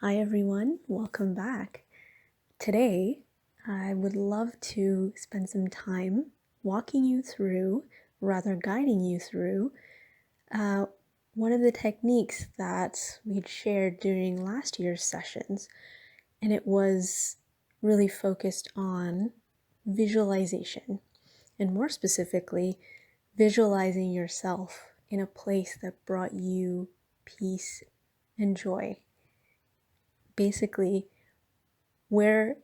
Hi everyone, welcome back. Today, I would love to spend some time walking you through, rather guiding you through, uh, one of the techniques that we'd shared during last year's sessions, and it was really focused on visualization, and more specifically, visualizing yourself in a place that brought you peace and joy. Basically, where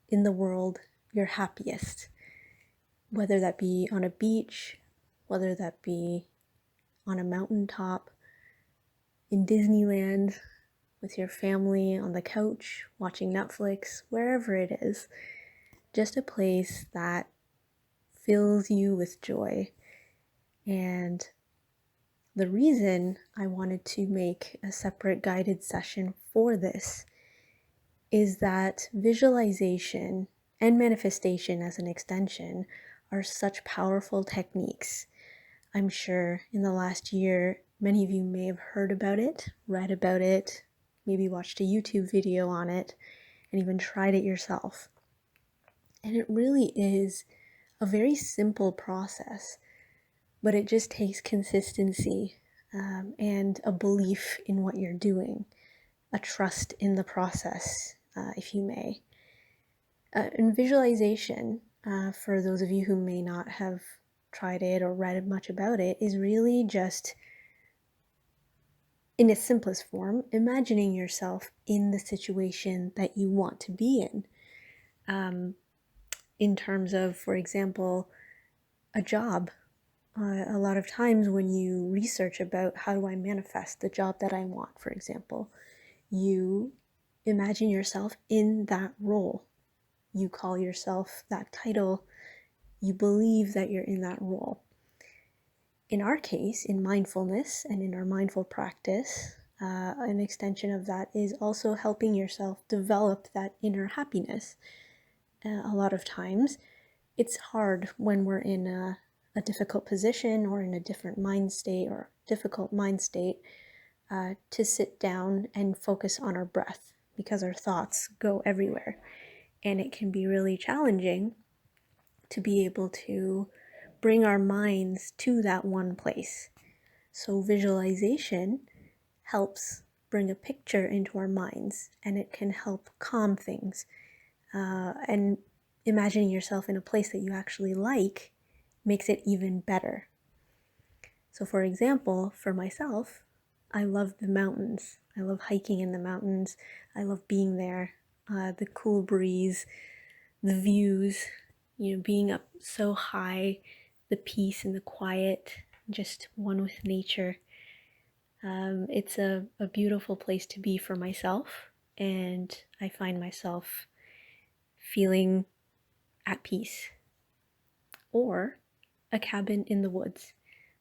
in the world you're happiest, whether that be on a beach, whether that be on a mountaintop, in Disneyland, with your family on the couch, watching Netflix, wherever it is, just a place that fills you with joy. And the reason I wanted to make a separate guided session for this is that visualization and manifestation as an extension are such powerful techniques. I'm sure in the last year, many of you may have heard about it, read about it, maybe watched a YouTube video on it, and even tried it yourself. And it really is a very simple process, but it just takes consistency and a belief in what you're doing, a trust in the process, if you may. And visualization, for those of you who may not have tried it or read much about it, is really just, in its simplest form, imagining yourself in the situation that you want to be in. In terms of, for example, a job. A lot of times when you research about how do I manifest the job that I want, for example, you imagine yourself in that role. You call yourself that title. You believe that you're in that role. In our case, in mindfulness and in our mindful practice, an extension of that is also helping yourself develop that inner happiness. A lot of times, it's hard when we're in a difficult position or in a different mind state or difficult mind state to sit down and focus on our breath because our thoughts go everywhere. And it can be really challenging to be able to bring our minds to that one place. So visualization helps bring a picture into our minds, and it can help calm things. And imagining yourself in a place that you actually like makes it even better. So for example, for myself, I love the mountains. I love hiking in the mountains. I love being there, the cool breeze, the views, being up so high, the peace and the quiet, just one with nature. It's a beautiful place to be for myself, and I find myself feeling at peace. Or a cabin in the woods.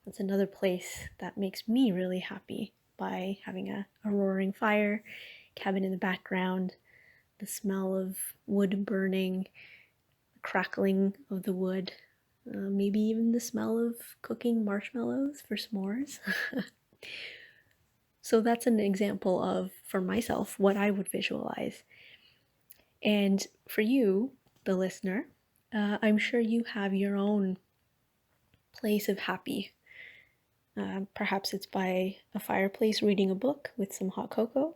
That's another place that makes me really happy by having a roaring fire, cabin in the background, the smell of wood burning, the crackling of the wood, maybe even the smell of cooking marshmallows for s'mores. So that's an example of, for myself, what I would visualize. And for you, the listener, I'm sure you have your own place of happy. Perhaps it's by a fireplace reading a book with some hot cocoa,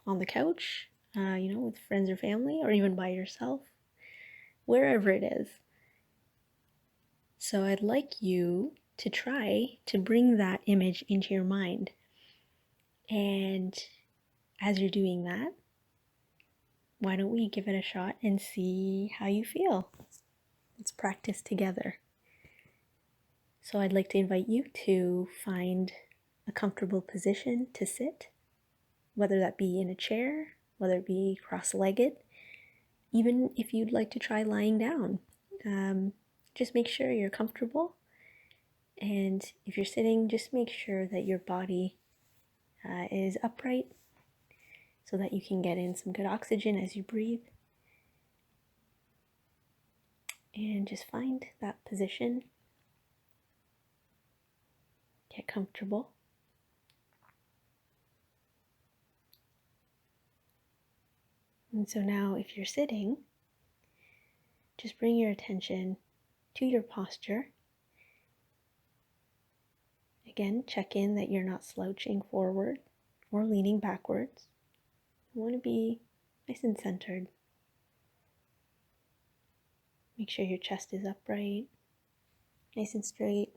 on the couch, with friends or family, or even by yourself, wherever it is. So I'd like you to try to bring that image into your mind. And as you're doing that, why don't we give it a shot and see how you feel? Let's practice together. So I'd like to invite you to find a comfortable position to sit, whether that be in a chair, whether it be cross-legged, even if you'd like to try lying down. Just make sure you're comfortable. And if you're sitting, just make sure that your body is upright so that you can get in some good oxygen as you breathe. And just find that position. Get comfortable. And so now, if you're sitting, just bring your attention to your posture. Again, check in that you're not slouching forward or leaning backwards. You want to be nice and centered. Make sure your chest is upright, nice and straight.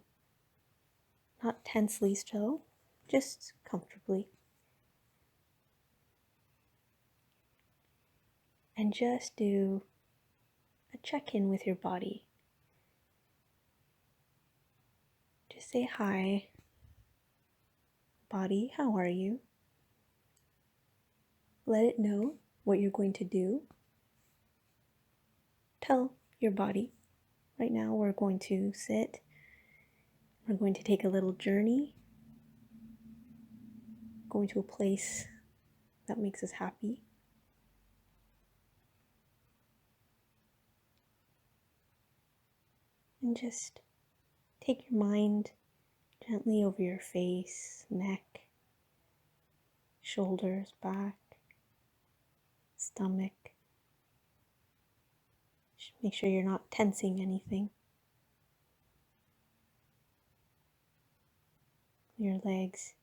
Not tensely so, just comfortably. And just do a check-in with your body. Just say, hi, body, how are you? Let it know what you're going to do. Tell your body, right now we're going to sit. We're going to take a little journey, going to a place that makes us happy. And just take your mind gently over your face, neck, shoulders, back, stomach. Make sure you're not tensing anything. Your legs.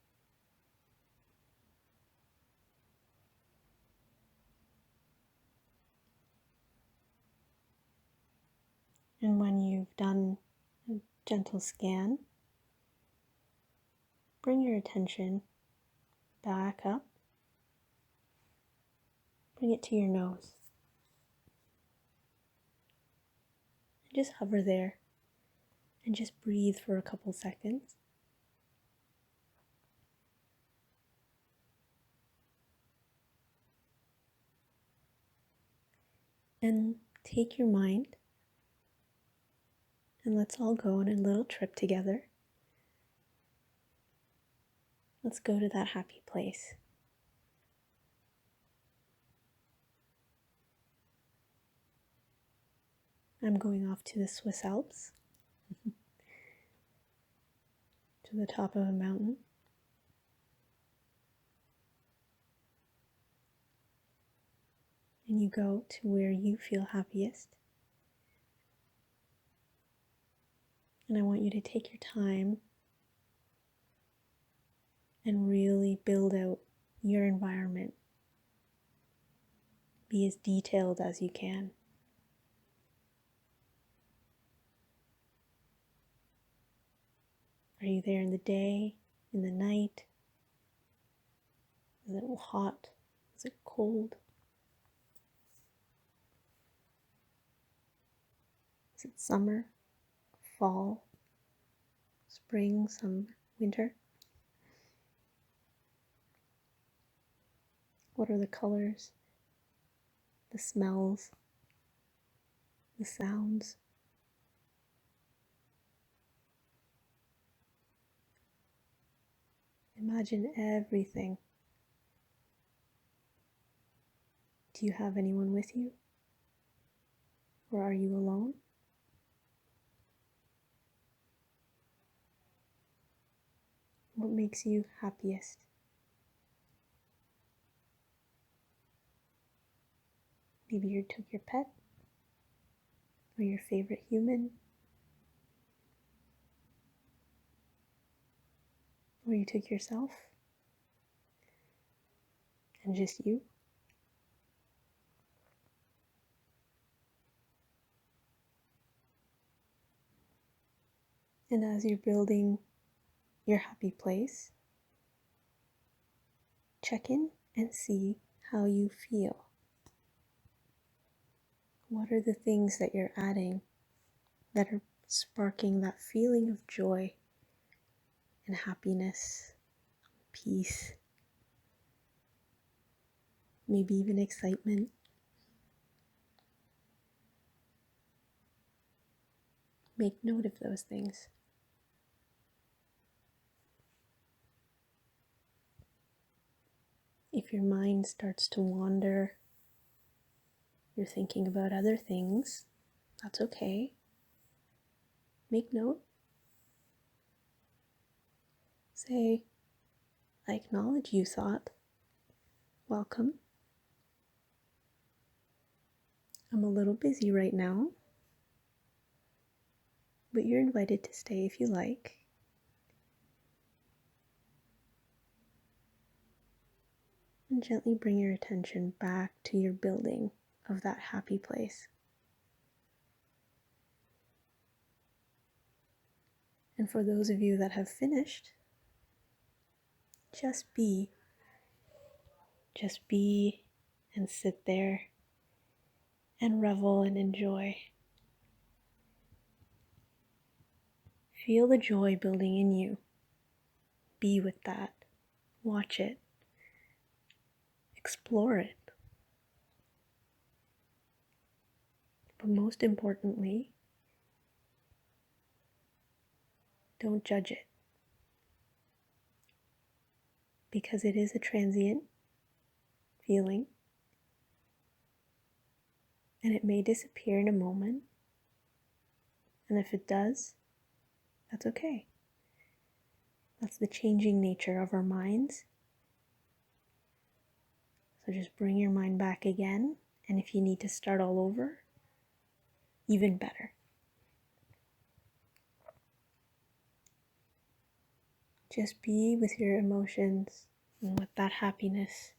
And when you've done a gentle scan, bring your attention back up. Bring it to your nose. And just hover there and just breathe for a couple seconds. And take your mind and let's all go on a little trip together. Let's go to that happy place. I'm going off to the Swiss Alps, to the top of a mountain. And you go to where you feel happiest. And I want you to take your time and really build out your environment. Be as detailed as you can. Are you there in the day, in the night? Is it hot? Is it cold? Is it summer, fall, spring, summer, winter? What are the colors, the smells, the sounds? Imagine everything. Do you have anyone with you? Or are you alone? What makes you happiest? Maybe you took your pet, or your favorite human, or you took yourself, and just you. And as you're building your happy place, check in and see how you feel. What are the things that you're adding that are sparking that feeling of joy and happiness, peace, maybe even excitement? Make note of those things. If your mind starts to wander, you're thinking about other things, that's okay. Make note. Say, I acknowledge you thought. Welcome. I'm a little busy right now, but you're invited to stay if you like. And gently bring your attention back to your building of that happy place. And for those of you that have finished, just be. Just be and sit there and revel and enjoy. Feel the joy building in you. Be with that. Watch it. Explore it. But most importantly, don't judge it. Because it is a transient feeling. And it may disappear in a moment. And if it does, that's okay. That's the changing nature of our minds. So just bring your mind back again. And if you need to start all over, even better. Just be with your emotions and with that happiness,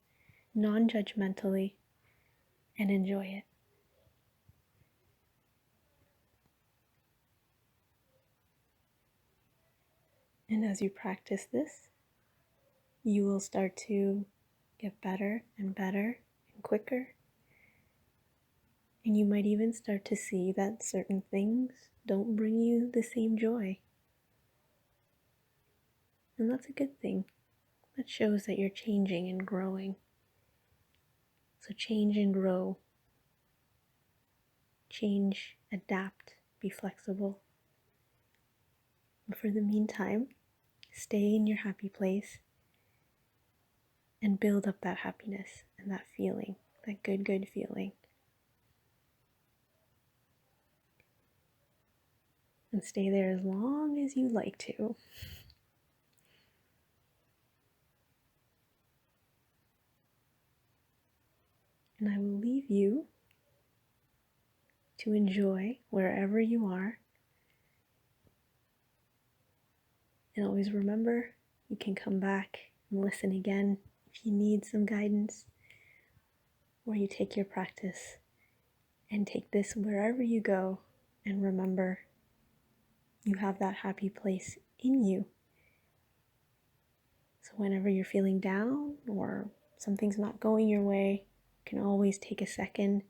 non-judgmentally, and enjoy it. And as you practice this, you will start to get better and better and quicker. And you might even start to see that certain things don't bring you the same joy. And that's a good thing. That shows that you're changing and growing. So change and grow. Change, adapt, be flexible. And for the meantime, stay in your happy place and build up that happiness and that feeling, that good feeling. And stay there as long as you like to. And I will leave you to enjoy wherever you are. And always remember, you can come back and listen again if you need some guidance, or you take your practice and take this wherever you go. And remember, you have that happy place in you. So whenever you're feeling down or something's not going your way, you can always take a second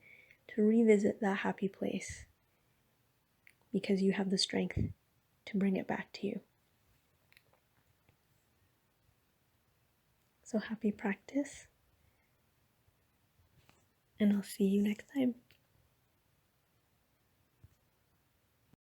to revisit that happy place, because you have the strength to bring it back to you. So happy practice, and I'll see you next time.